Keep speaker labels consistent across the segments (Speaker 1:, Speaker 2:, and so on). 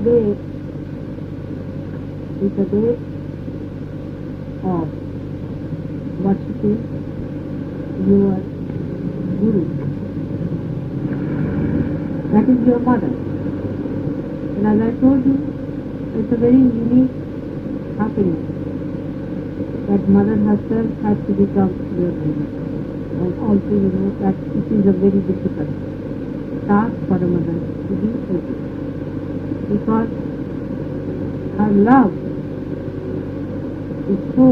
Speaker 1: day is a day of worshipping your Guru. That is your mother. And as I told you, it's a very unique happening that mother herself has to become your Guru. And also you know that it is a very difficult task for a mother to be so good. Because her love is so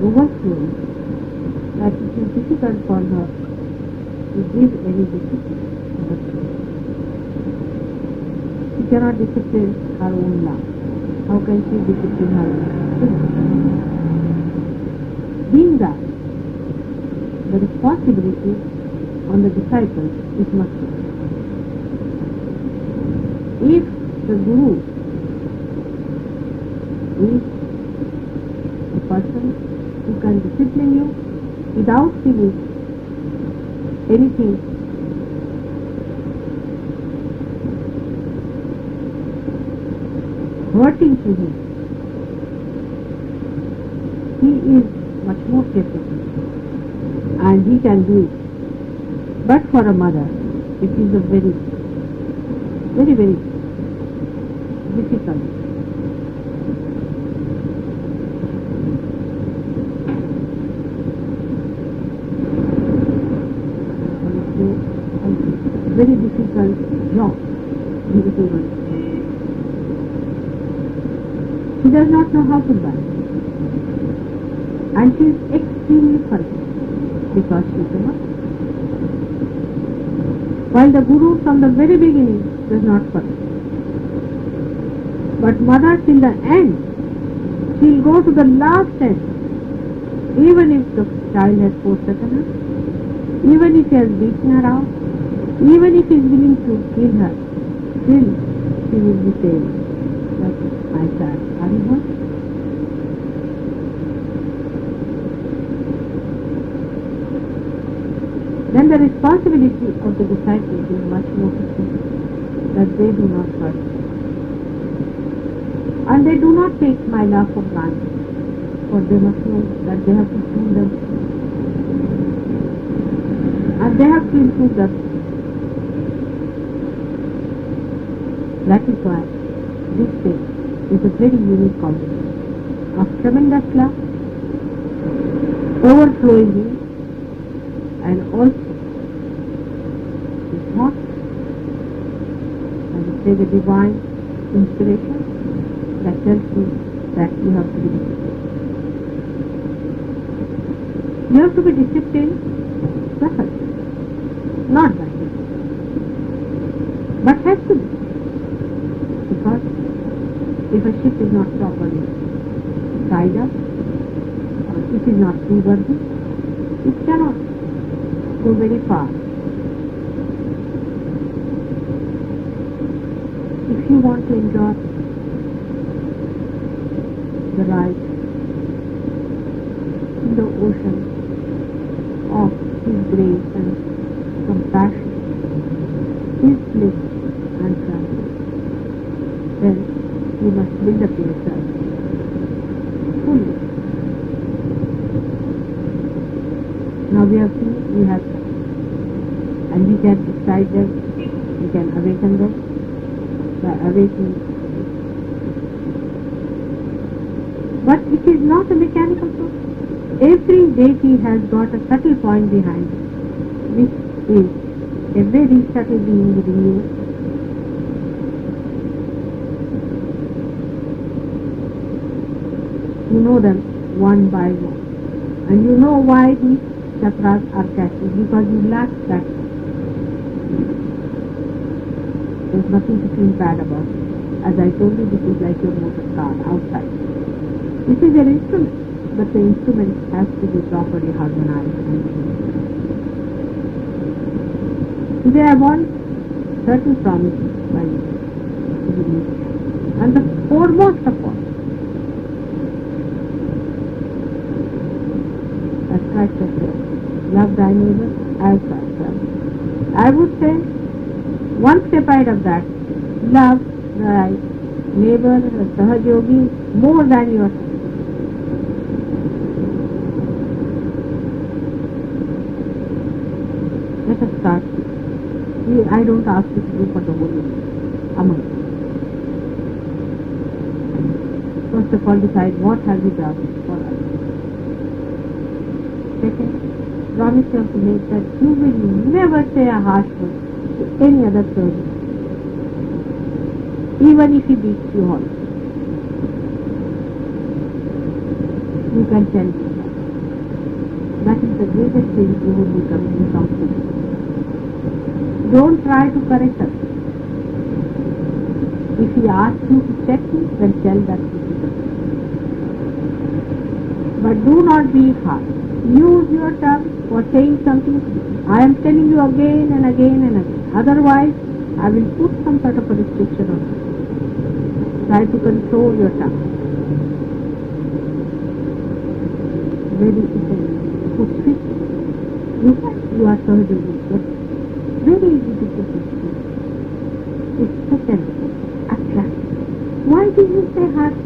Speaker 1: overflowing that it is difficult for her to give any discipline to her children. She cannot discipline her own love. How can she discipline her own children? Being that, the responsibility on the disciples is much greater. If the Guru is a person who can discipline you without feeling anything hurting to him, he is much more capable and he can do it. But for a mother, it is a very, very, very difficult. Very difficult job. She does not know how to buy. And she is extremely forgiving because she is a mother. While the Guru from the very beginning does not forgive. But mother till the end, she will go to the last end. Even if the child has forsaken her, even if he has beaten her out, even if he is willing to kill her, still she will be saying, that my child, are you hurt? Then the responsibility of the disciples is much more to see that they do not hurt. And they do not take my love for granted, for they must know that they have to prove themselves. And they have to improve themselves. That is why this day is a very unique combination of tremendous love, overflowing in, and also is not, I would say, the divine inspiration that tells you that you have to be disciplined. You have to be disciplined sahaj, not by it, but has to be. Because if a ship is not properly tied up, or it is not seaworthy, it cannot go very far. If you want to enjoy the ride in the ocean of His grace and compassion, His bliss and tranquility, then you must build up yourself fully. Now we have seen, we have come, and we can excite them, we can awaken them by awakening. But it is not a mechanical process. Every deity has got a subtle point behind it, which is a very subtle being within you. You know them one by one. And you know why these chakras are catching, because you lack that. There's nothing to feel bad about it. As I told you, this is like your motor car outside. This is your instrument, but the instrument has to be properly harmonized. Today I want certain promises by you. And the foremost of all, as Christ has said, love thy neighbor as thyself. I would say, one step ahead of that, love thy neighbor, Sahajogi, more than yourself. Let us start. I don't ask you to do for the whole world, among you. First of all, decide what have you done for us. Second, promise yourself that you will never say a harsh word to any other person, even if he beats you hard. You can tell him that. That is the greatest thing you will become to do. Don't try to correct us. If he asks you to check him, then tell that to him. But do not be harsh. Use your tongue for saying something. I am telling you again and again and again. Otherwise, I will put some sort of a restriction on you. Try to control your tongue. Very easy. Put fit. You are surgery. Very easy to put it. It's such an attraction. Why do you say harsh?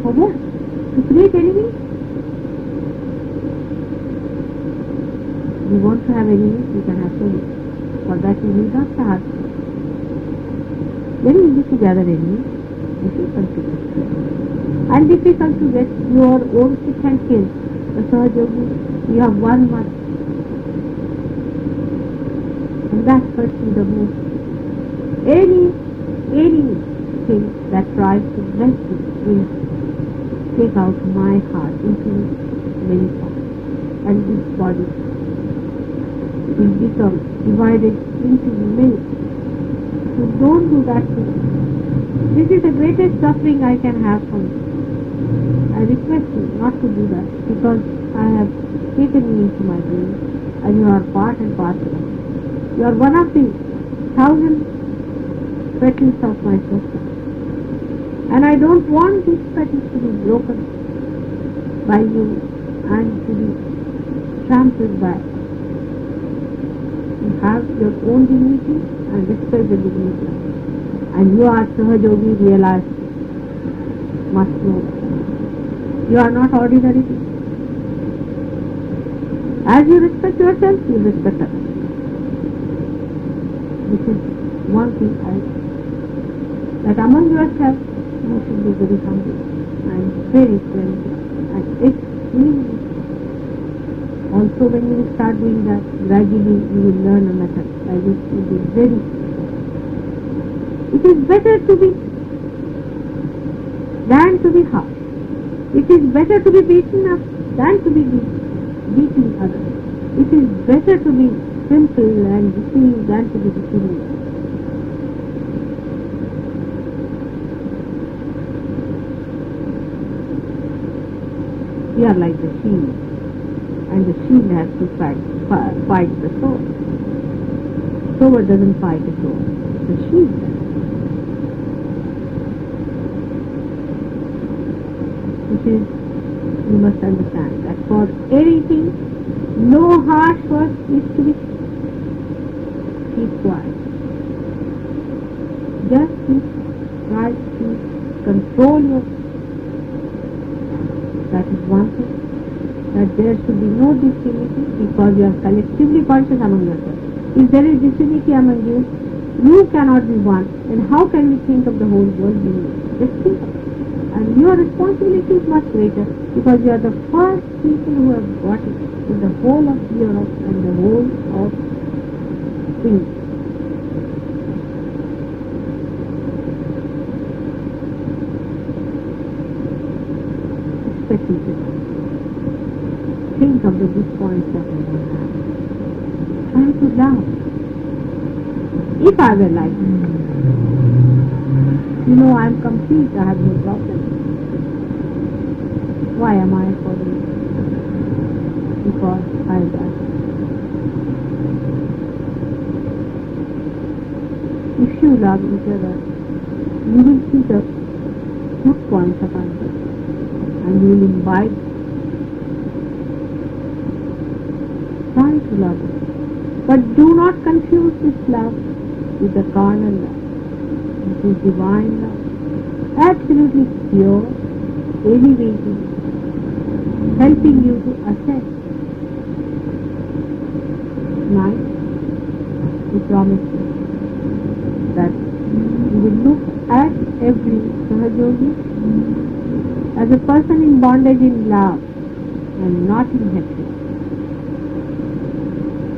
Speaker 1: For what? To create enemies? You want to have enemies, you can have so many. For that you need not say harsh. Very easy to gather enemies. Difficult to get. And difficult to get your own sick and kill. The Sahajogi, you have 1 month. And that hurts you the most. Anything that tries to bless you will take out my heart into many parts. And this body will become divided into many. So don't do that to me. This is the greatest suffering I can have from you. I request you not to do that, because I have taken you into my being and you are part and parcel of it. You are one of the 1,000 petals of my soul. And I don't want these petals to be broken by you and to be trampled by. You have your own dignity and respect the dignity. And you are Sahajogi, realize, must know. You are not ordinary people. As you respect yourself, you respect others. This is one thing that among yourself you should be very humble and very friendly and extremely. Also when you will start doing that, gradually you will learn a method by which you will be very. It is better to be than to be harsh. It is better to be beaten up than to be beating others. It is better to be simple and deceived than to be deceived. We are like the shield, and the shield has to fight the sword. Sword doesn't fight the sword. The shield does. Which is, you must understand that for anything, no harsh word is to be keep quiet. Just try to control your. That is one thing. That there should be no disunity, because you are collectively conscious among yourselves. If there is disunity among you, you cannot be one. Then how can we think of the whole world being one? Just think of it. And your responsibility is much greater, because you are the first people who have got it in the whole of Europe and the whole of things. Expecting to think of the good points that I don't have. Try to love. If I were like I am complete, I have no problem. Why am I following? Because I die. If you love each other, you will see the good points of others, and you will invite. Try to love it. But do not confuse this love with the carnal love. This is divine love, absolutely pure, elevating, helping you to ascend. Tonight, we promise you that you will look at every Sahajogi as a person in bondage in love and not in hatred.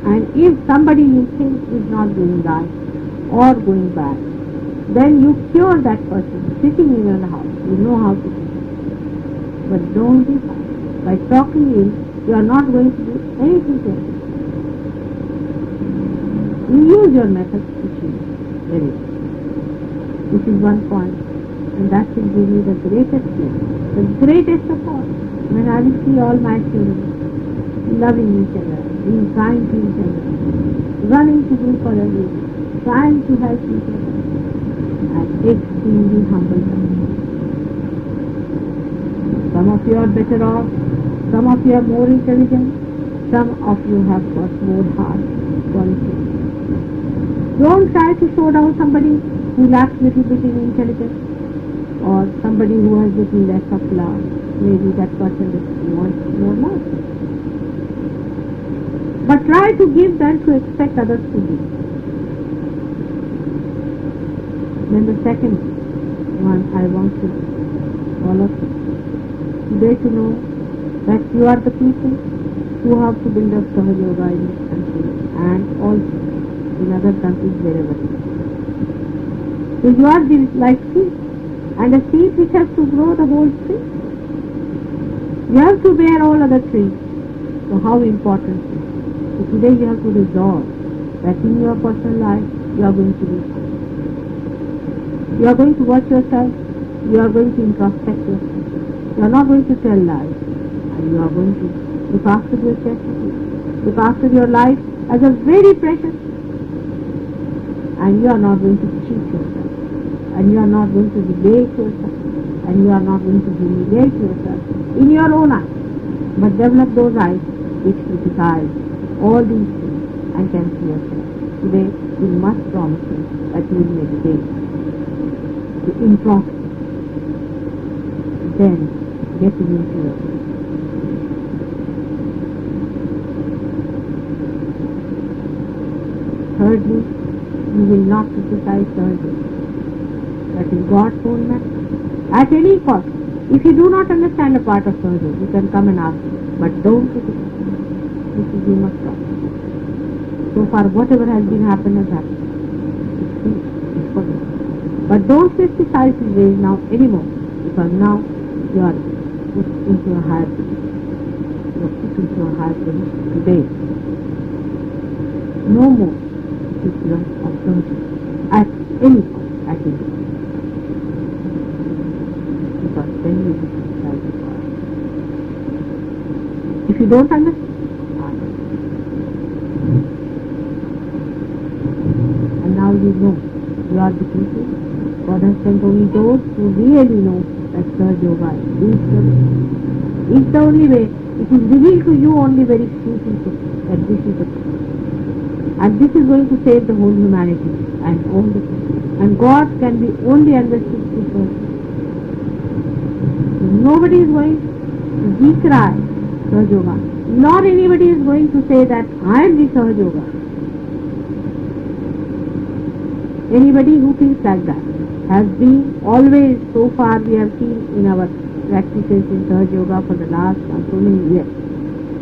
Speaker 1: And if somebody you think is not doing right or going bad, then you cure that person sitting in your house. You know how to do it. But don't be harsh. By talking in, you are not going to do anything to him. You use your method to change. Very well. This is one point, and that will give you the greatest pleasure, the greatest of all. When I will see all my children loving each other, being kind to each other, running to do for others, trying to help each other, and extremely humble them. Some of you are better off, some of you are more intelligent, some of you have got more heart qualities. Don't try to show down somebody who lacks little bit in intelligence or somebody who has little less of love. Maybe that person wants more love. But try to give than to expect others to give. Then the second one I want to all of you today to know that you are the people who have to build up Sahaja Yoga in this country and also in other countries wherever. So you are like seed, and a seed which has to grow the whole tree. You have to bear all other trees. So how important it is. So today you have to resolve that in your personal life you are going to do something. You are going to watch yourself, you are going to introspect yourself. You are not going to tell lies, and you are going to look after your chastity, look after your life as a very precious thing. And you are not going to cheat yourself, and you are not going to debate yourself, and you are not going to humiliate yourself in your own eyes, but develop those eyes which criticize all these things and can see yourself. Today you must promise me that you will meditate, to introspect, then getting into yourself. Thirdly, you will not criticize Sahaja. That is God's own method. At any cost, if you do not understand a part of Sahaja, you can come and ask me, but don't criticize. This is you must stop. So far, whatever has been happened has happened. It's finished. It's forgotten. But don't criticize his ways now anymore, because now you are put into a higher position. You are put into a higher position today. No more criticism of Sahaja at any point, at any point. Because then you will criticize the God. If you don't understand, and now you know you are the people. God has sent only those who really know that Sahaja Yoga is the way. It's the only way. It is revealed to you only very few people that this is the truth. And this is going to save the whole humanity and all the people. And God can be only understood through Sahaja. Nobody is going to decry Sahaja Yoga. Nor anybody is going to say that I am the Sahaja Yoga. Anybody who thinks like that has been always, so far we have seen in our practices in Sahaja Yoga for the last so many years,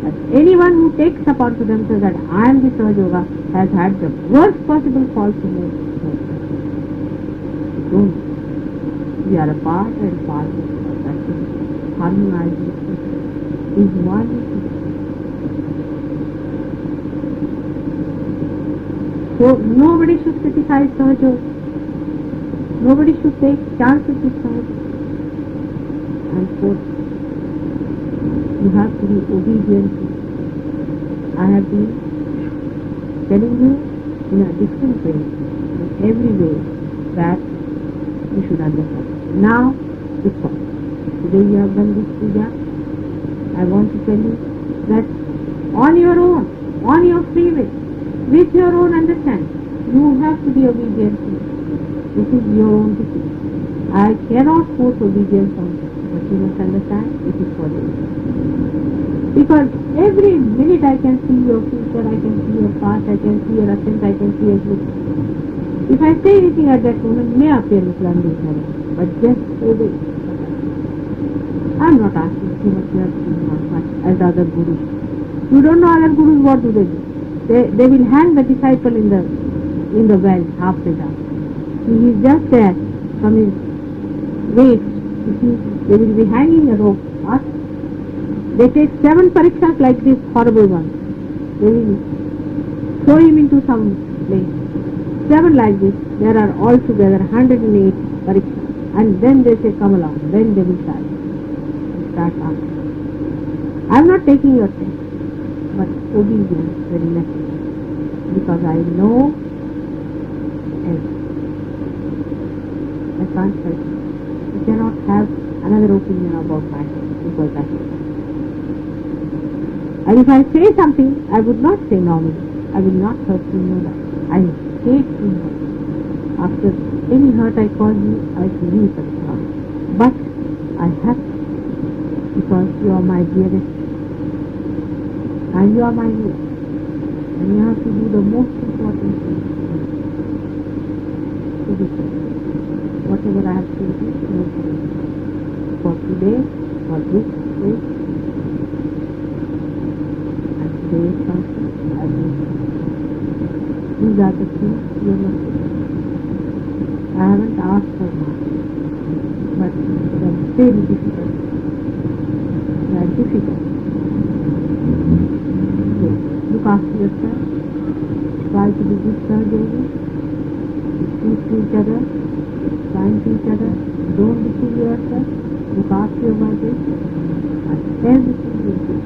Speaker 1: that anyone who takes upon to themselves that I am the Sahaja Yoga has had the worst possible fall from it. Don't. We are a part and part of our practice. Harmonizing is one. So nobody should criticize Sahaja. Nobody should take chances with Sahaja. And fourth, you have to be obedient. I have been telling you in a different way, in every way, that you should understand. Now, it's all. Today you have done this puja. I want to tell you that on your own, on your free will, with your own understanding, you have to be obedient to it. This is your own decision. I cannot force obedience on you, but you must understand it is for you. Because every minute I can see your future, I can see your past, I can see your ascent, I can see everything. If I say anything at that moment, may appear little unreasonable, but just obey. I am not asking too much, you have to do not much as other gurus. You don't know other gurus, what do? They will hang the disciple in the well, halfway down. He is just there from his waist. They will be hanging a rope. What? They take 7 parikshas like this horrible one. They will throw him into some place. 7 like this. There are altogether 108 parikshas. And then they say, come along. Then they will start asking. I am not taking your test, but obedience is very necessary. Because I know everything. I can't help it. You cannot have another opinion about myself because I hate it. And if I say something, I would not say normally. I will not hurt you, know that. I hate you. After any hurt I cause you, I will leave it wrong. But I have to, because you are my dearest. And you are my dear. And you have to do the most important thing. To be careful. Whatever I have to do, no problem. For today, for this week, and today's function, I will. These are the things you must do. I haven't asked for much, but they are very difficult. They are difficult. So, look after yourself. Try to be good servants. Speak to each other. Kind to each other. Don't deceive yourself. Look after your body. And everything will be good.